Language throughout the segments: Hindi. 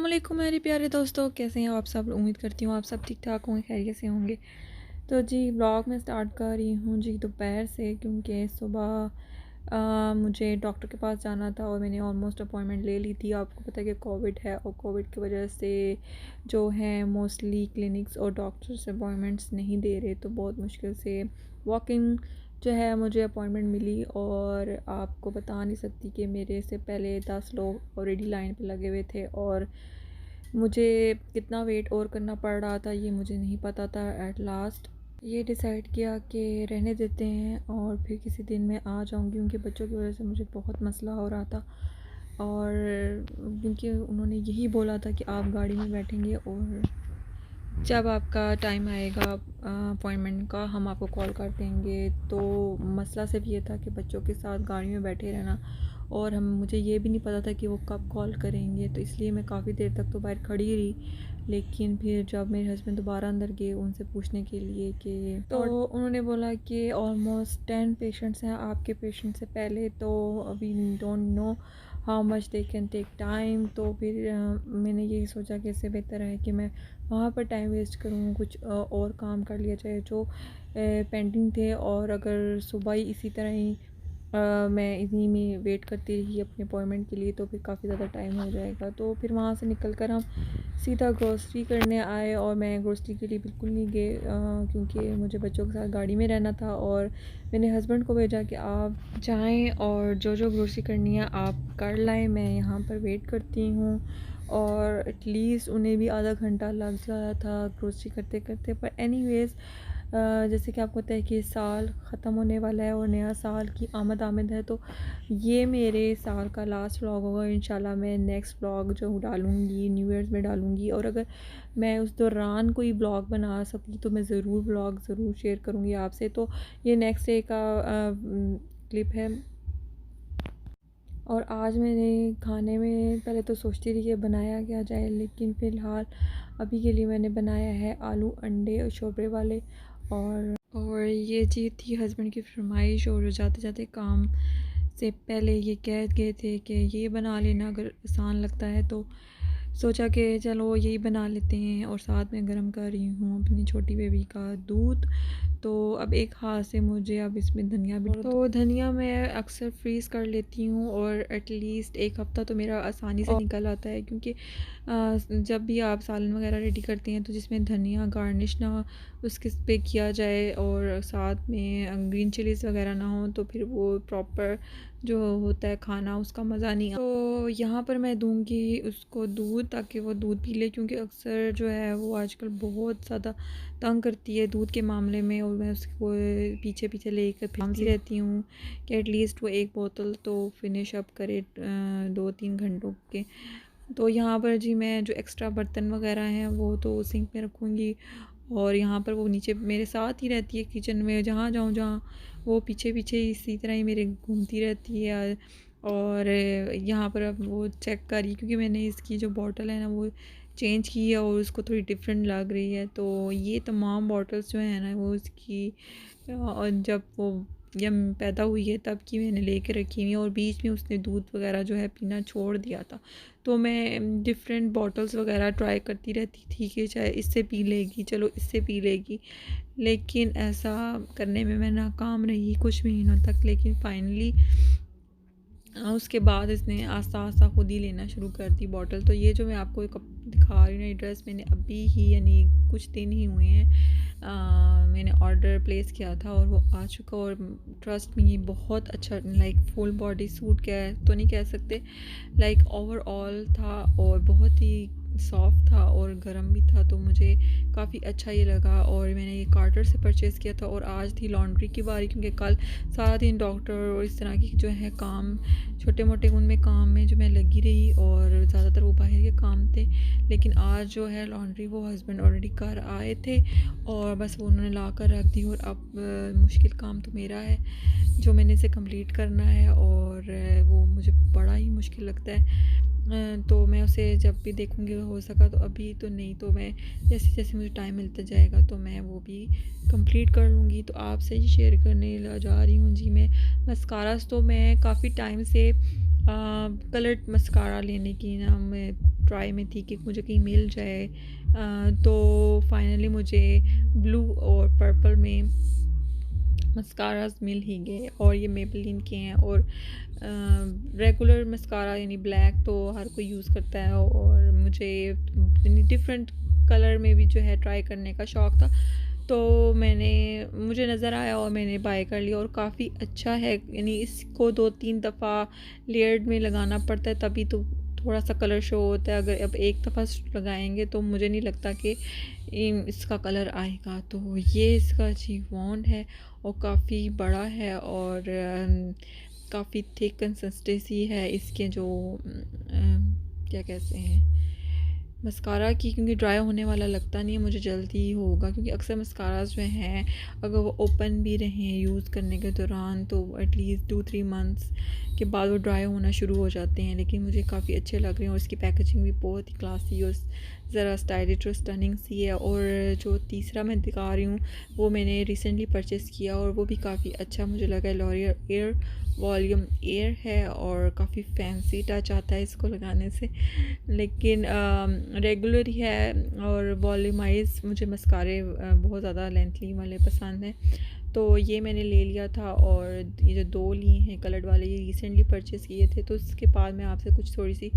वालेकुम मेरे प्यारे दोस्तों, कैसे हैं आप सब। उम्मीद करती हूँ आप सब ठीक ठाक होंगे, खैरियत से होंगे। तो जी ब्लॉग में स्टार्ट कर रही हूँ जी दोपहर से, क्योंकि सुबह मुझे डॉक्टर के पास जाना था और मैंने ऑलमोस्ट अपॉइंटमेंट ले ली थी। आपको पता है कि कोविड है और कोविड की वजह से जो है मोस्टली क्लिनिक्स और डॉक्टर्स अपॉइंटमेंट्स नहीं दे रहे, तो बहुत मुश्किल से वॉक इन जो है मुझे अपॉइंटमेंट मिली। और आपको बता नहीं सकती कि मेरे से पहले 10 लोग ऑलरेडी लाइन पे लगे हुए थे और मुझे कितना वेट और करना पड़ रहा था ये मुझे नहीं पता था। एट लास्ट ये डिसाइड किया कि रहने देते हैं और फिर किसी दिन मैं आ जाऊंगी। उनके बच्चों की वजह से मुझे बहुत मसला हो रहा था और क्योंकि उन्होंने यही बोला था कि आप गाड़ी में बैठेंगे और जब आपका टाइम आएगा अपॉइंटमेंट का हम आपको कॉल कर देंगे। तो मसला सिर्फ ये था कि बच्चों के साथ गाड़ी में बैठे रहना, और मुझे ये भी नहीं पता था कि वो कब कॉल करेंगे, तो इसलिए मैं काफ़ी देर तक तो बाहर खड़ी रही। लेकिन फिर जब मेरे हस्बैंड दोबारा अंदर गए उनसे पूछने के लिए कि, तो उन्होंने बोला कि ऑलमोस्ट 10 पेशेंट्स हैं आपके पेशेंट से पहले, तो अभी don't know how much they can take time. तो फिर मैंने यही सोचा कि इससे बेहतर है कि मैं वहाँ पर टाइम वेस्ट करूँ, कुछ और काम कर लिया जाए जो पेंडिंग थे। और अगर सुबह ही इसी तरह ही मैं इन्हीं में वेट करती रही अपने अपॉइंटमेंट के लिए तो फिर काफ़ी ज़्यादा टाइम हो जाएगा। तो फिर वहाँ से निकल कर हम सीधा ग्रोसरी करने आए और मैं ग्रोसरी के लिए बिल्कुल नहीं गए क्योंकि मुझे बच्चों के साथ गाड़ी में रहना था। और मैंने हस्बैंड को भेजा कि आप जाएं और जो जो ग्रोसरी करनी है आप कर लाएं, मैं यहाँ पर वेट करती हूँ। और एटलीस्ट उन्हें भी आधा घंटा लग जाता था ग्रोसरी करते करते। पर एनीवेज़ जैसे कि आपको पता है कि साल ख़त्म होने वाला है और नया साल की आमद है, तो ये मेरे साल का लास्ट व्लॉग होगा। इंशाल्लाह मैं नेक्स्ट व्लॉग जो डालूँगी न्यू ईयर्स में डालूँगी, और अगर मैं उस दौरान कोई व्लॉग बना सकी तो मैं ज़रूर व्लॉग ज़रूर शेयर करूँगी आपसे। तो ये नेक्स्ट डे का क्लिप है। और आज मैंने खाने में पहले तो सोचती थी कि बनाया क्या जाए, लेकिन फ़िलहाल अभी के लिए मैंने बनाया है आलू अंडे और शोरबे वाले। और ये चीज़ थी हस्बैंड की फरमाइश, और जाते जाते काम से पहले ये कह गए थे कि ये बना लेना अगर आसान लगता है। तो सोचा कि चलो यही बना लेते हैं। और साथ में गर्म कर रही हूँ अपनी छोटी बेबी का दूध। तो अब एक हाथ से मुझे अब इसमें धनिया भी, तो धनिया मैं अक्सर फ्रीज़ कर लेती हूँ और एटलीस्ट एक हफ़्ता तो मेरा आसानी से निकल आता है। क्योंकि जब भी आप सालन वगैरह रेडी करते हैं तो जिसमें धनिया गार्निश ना उसके पे किया जाए और साथ में ग्रीन चिलीज़ वगैरह ना हो तो फिर वो प्रॉपर जो होता है खाना उसका मज़ा नहीं आता। तो यहाँ पर मैं दूंगी उसको दूध ताकि वो दूध पी ले, क्योंकि अक्सर जो है वो आजकल बहुत ज़्यादा तंग करती है दूध के मामले में। और मैं उसको पीछे पीछे लेकर फिरती रहती हूँ कि एटलीस्ट वो एक बोतल तो फिनिश अप करे 2-3 घंटों के। तो यहाँ पर जी मैं जो एक्स्ट्रा बर्तन वगैरह हैं वो तो सिंक में रखूँगी। और यहाँ पर वो नीचे मेरे साथ ही रहती है किचन में, जहाँ जाऊँ जहाँ वो पीछे पीछे इसी तरह ही मेरे घूमती रहती है। और यहाँ पर अब वो चेक करी क्योंकि मैंने इसकी जो बॉटल है ना वो चेंज की है और उसको थोड़ी डिफरेंट लग रही है। तो ये तमाम बॉटल्स जो है ना वो उसकी और जब वो जब पैदा हुई है तब की मैंने लेके रखी हुई है, और बीच में उसने दूध वगैरह जो है पीना छोड़ दिया था। तो मैं डिफरेंट बॉटल्स वगैरह ट्राई करती रहती थी कि चाहे इससे पी लेगी, चलो इससे पी लेगी, लेकिन ऐसा करने में मैं नाकाम रही कुछ महीनों तक। लेकिन फाइनली उसके बाद इसने आस्ता आस्ता खुद ही लेना शुरू कर दी बॉटल। तो ये जो मैं आपको दिखा रही हूँ ना ड्रेस मैंने अभी ही यानी कुछ दिन ही हुए हैं मैंने ऑर्डर प्लेस किया था और वो आ चुका। और ट्रस्ट में ये बहुत अच्छा लाइक फुल बॉडी सूट कह तो नहीं कह सकते, लाइक ओवरऑल था और बहुत ही सॉफ्ट था और गर्म भी था। तो मुझे काफ़ी अच्छा ये लगा और मैंने ये कार्टर से परचेज़ किया था। और आज थी लॉन्ड्री की बारी क्योंकि कल सारा दिन डॉक्टर और इस तरह की जो है काम छोटे मोटे उनमें काम में जो मैं लगी रही और ज़्यादातर वो बाहर के काम थे। लेकिन आज जो है लॉन्ड्री वो हस्बैंड ऑलरेडी कर आए थे और बस वो उन्होंने ला कर रख दी। और अब मुश्किल काम तो मेरा है जो मैंने इसे कंप्लीट करना है और वो मुझे बड़ा ही मुश्किल लगता है। तो मैं उसे जब भी देखूँगी हो सका तो अभी तो नहीं, तो मैं जैसे जैसे मुझे टाइम मिलता जाएगा तो मैं वो भी कंप्लीट कर लूँगी। तो आपसे ही शेयर करने जा रही हूँ जी मैं मस्कारास। तो मैं काफ़ी टाइम से कलर्ड मस्कारा लेने की ना मैं ट्राई में थी कि मुझे कहीं मिल जाए। तो फाइनली मुझे ब्लू और पर्पल में मस्काराज मिल ही गए, और ये मेबेलिन के हैं। और रेगुलर मस्कारा यानी ब्लैक तो हर कोई यूज़ करता है, और मुझे डिफरेंट कलर में भी जो है ट्राई करने का शौक़ था। तो मुझे नज़र आया और मैंने बाय कर लिया, और काफ़ी अच्छा है। यानी इसको 2-3 दफ़ा लेयर्ड में लगाना पड़ता है, तभी तो थोड़ा सा कलर शो होता है। अगर अब एक दफ़ा लगाएंगे तो मुझे नहीं लगता कि इसका कलर आएगा। तो ये इसका अचीव वॉन्ड है, और काफ़ी बड़ा है, और काफ़ी थिक कंसिस्टेंसी है इसके जो क्या कहते हैं मस्कारा की, क्योंकि ड्राई होने वाला लगता नहीं है मुझे जल्दी होगा। क्योंकि अक्सर मस्काराज जो हैं अगर वो ओपन भी रहें यूज़ करने के दौरान तो एटलीस्ट 2-3 मंथ्स के बाद वो ड्राई होना शुरू हो जाते हैं। लेकिन मुझे काफ़ी अच्छे लग रहे हैं, और इसकी पैकेजिंग भी बहुत ही क्लासी और ज़रा स्टाइलिश और स्टनिंग सी है। और जो तीसरा मैं दिखा रही हूँ वो मैंने रिसेंटली परचेज़ किया, और वो भी काफ़ी अच्छा मुझे लगा। लॉरियल एयर वॉल्यूम एयर है, और काफ़ी फैंसी टच आता है इसको लगाने से, लेकिन रेगुलर ही है। और वॉल्यूमाइज मुझे मस्कारे बहुत ज़्यादा लेंथली वाले पसंद हैं, तो ये मैंने ले लिया था। और ये जो 2 लिए हैं कलर्ड वाले, ये रिसेंटली परचेज़ किए थे। तो उसके बाद मैं आपसे कुछ थोड़ी सी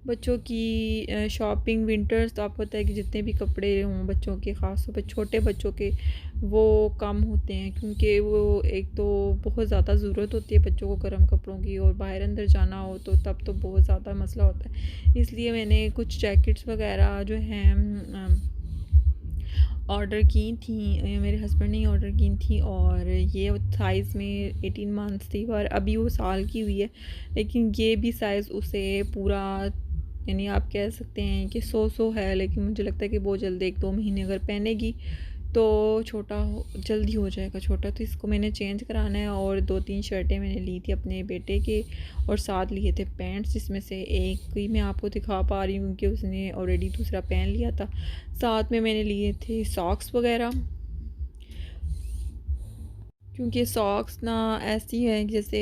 बच्चों की शॉपिंग विंटर्स, तो आपको पता है कि जितने भी कपड़े हों बच्चों के, ख़ास तौर पर छोटे बच्चों के, वो कम होते हैं। क्योंकि वो एक तो बहुत ज़्यादा ज़रूरत होती है बच्चों को गर्म कपड़ों की, और बाहर अंदर जाना हो तो तब तो बहुत ज़्यादा मसला होता है। इसलिए मैंने कुछ जैकेट्स वगैरह जो हैं ऑर्डर की थी, मेरे हस्बैंड ने ऑर्डर की थी। और ये साइज़ में 18 मंथ्स थी, पर अभी वो साल की हुई है। लेकिन ये भी साइज़ उसे पूरा, यानी आप कह सकते हैं कि 100 है। लेकिन मुझे लगता है कि बहुत जल्दी 1-2 महीने अगर पहनेगी तो छोटा जल्दी हो जाएगा छोटा। तो इसको मैंने चेंज कराना है। और 2-3 शर्टें मैंने ली थी अपने बेटे के, और साथ लिए थे पैंट्स, जिसमें से एक ही मैं आपको दिखा पा रही हूँ कि उसने ऑलरेडी दूसरा पहन लिया था। साथ में मैंने लिए थे सॉक्स वगैरह, क्योंकि सॉक्स ना ऐसी हैं जैसे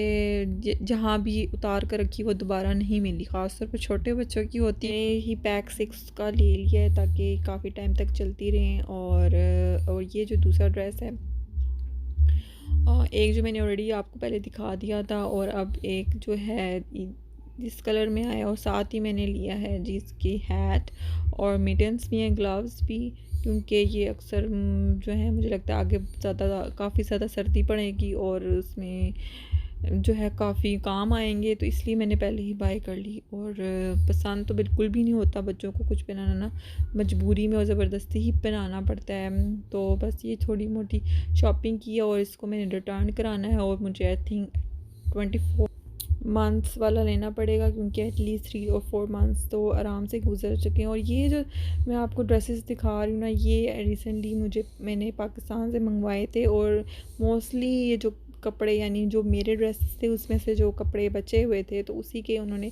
जहाँ भी उतार कर रखी वो दोबारा नहीं मिली, ख़ासतौर पर छोटे बच्चों की होती है। ही पैक 6 का ले लिया है ताकि काफ़ी टाइम तक चलती रहें। और ये जो दूसरा ड्रेस है, एक जो मैंने ऑलरेडी आपको पहले दिखा दिया था, और अब एक जो है जिस कलर में आया, और साथ ही मैंने लिया है जिसकी हैट और मिटन्स भी हैं, ग्लव्स भी। क्योंकि ये अक्सर जो है मुझे लगता है आगे काफ़ी ज़्यादा सर्दी पड़ेगी, और उसमें जो है काफ़ी काम आएंगे, तो इसलिए मैंने पहले ही बाय कर ली। और पसंद तो बिल्कुल भी नहीं होता बच्चों को कुछ पहनाना ना, मजबूरी में और ज़बरदस्ती ही पहनाना पड़ता है। तो बस ये थोड़ी मोटी शॉपिंग की है, और इसको मैंने रिटर्न कराना है। और मुझे आई थिंक 24 मंथ्स वाला लेना पड़ेगा, क्योंकि एटलीस्ट 3 और 4 मंथ्स तो आराम से गुजर चुके हैं। और ये जो मैं आपको ड्रेसेस दिखा रही हूँ ना, ये रिसेंटली मैंने पाकिस्तान से मंगवाए थे। और मोस्टली ये जो कपड़े, यानी जो मेरे ड्रेसेस थे उसमें से जो कपड़े बचे हुए थे, तो उसी के उन्होंने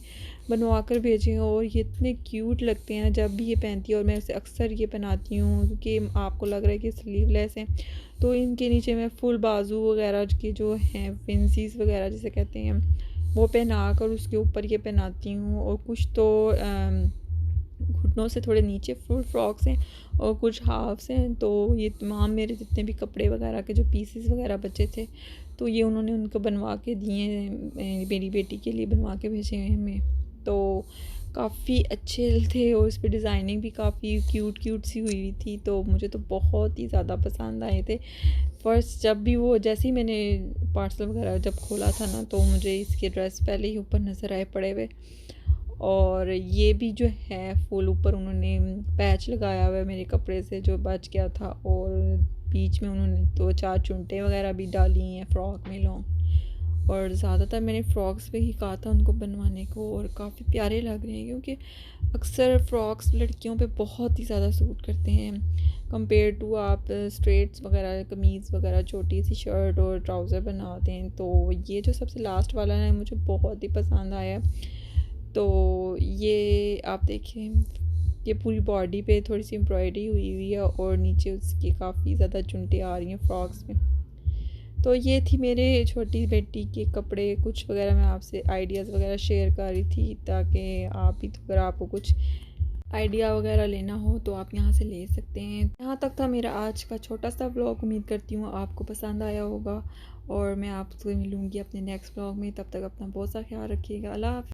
बनवा कर भेजे हैं। और ये इतने क्यूट लगते हैं जब भी ये पहनती है, और मैं उसे अक्सर ये पहनाती हूँ। क्योंकि आपको लग रहा है कि स्लीवलेस हैं, तो इनके नीचे मैं फुल बाजू वगैरह के जो हैं फैंसीज वगैरह जिसे कहते हैं, वो पहना कर उसके ऊपर ये पहनाती हूँ। और कुछ तो घुटनों से थोड़े नीचे फुल फ्रॉक्स हैं, और कुछ हाफ्स हैं। तो ये तमाम मेरे जितने भी कपड़े वगैरह के जो पीसेस वगैरह बचे थे, तो ये उन्होंने उनको बनवा के दिए हैं, मेरी बेटी के लिए बनवा के भेजे हैं हमें। तो काफ़ी अच्छे थे, और इस पर डिज़ाइनिंग भी काफ़ी क्यूट सी हुई थी। तो मुझे तो बहुत ही ज़्यादा पसंद आए थे। फर्स्ट जब भी वो, जैसे ही मैंने पार्सल वगैरह जब खोला था ना, तो मुझे इसके ड्रेस पहले ही ऊपर नज़र आए पड़े हुए। और ये भी जो है फुल ऊपर उन्होंने पैच लगाया हुआ है मेरे कपड़े से जो बच गया था। और बीच में उन्होंने 2-4 चुनटे वगैरह भी डाली हैं फ़्रॉक में लॉन्ग। और ज़्यादातर मैंने फ़्रॉक्स पे ही कहा था उनको बनवाने को, और काफ़ी प्यारे लग रहे हैं। क्योंकि अक्सर फ़्रॉक्स लड़कियों पे बहुत ही ज़्यादा सूट करते हैं कंपेयर टू आप स्ट्रेट्स वगैरह, कमीज़ वगैरह, छोटी सी शर्ट और ट्राउज़र बनाते हैं। तो ये जो सबसे लास्ट वाला है मुझे बहुत ही पसंद आया। तो ये आप देखें, ये पूरी बॉडी पे थोड़ी सी एम्ब्रॉयडरी हुई है, और नीचे उसकी काफ़ी ज़्यादा चुनटें आ रही हैं फ्रॉक्स में। तो ये थी मेरे छोटी बेटी के कपड़े कुछ वगैरह, मैं आपसे आइडियाज़ वगैरह शेयर कर रही थी, ताकि आप भी तो अगर आपको कुछ आइडिया वगैरह लेना हो तो आप यहाँ से ले सकते हैं। यहाँ तक था मेरा आज का छोटा सा व्लॉग। उम्मीद करती हूँ आपको पसंद आया होगा और मैं आपसे मिलूँगी अपने नेक्स्ट व्लॉग में। तब तक अपना बहुत सा ख्याल रखिएगा। अल्लाह हाफ़िज़।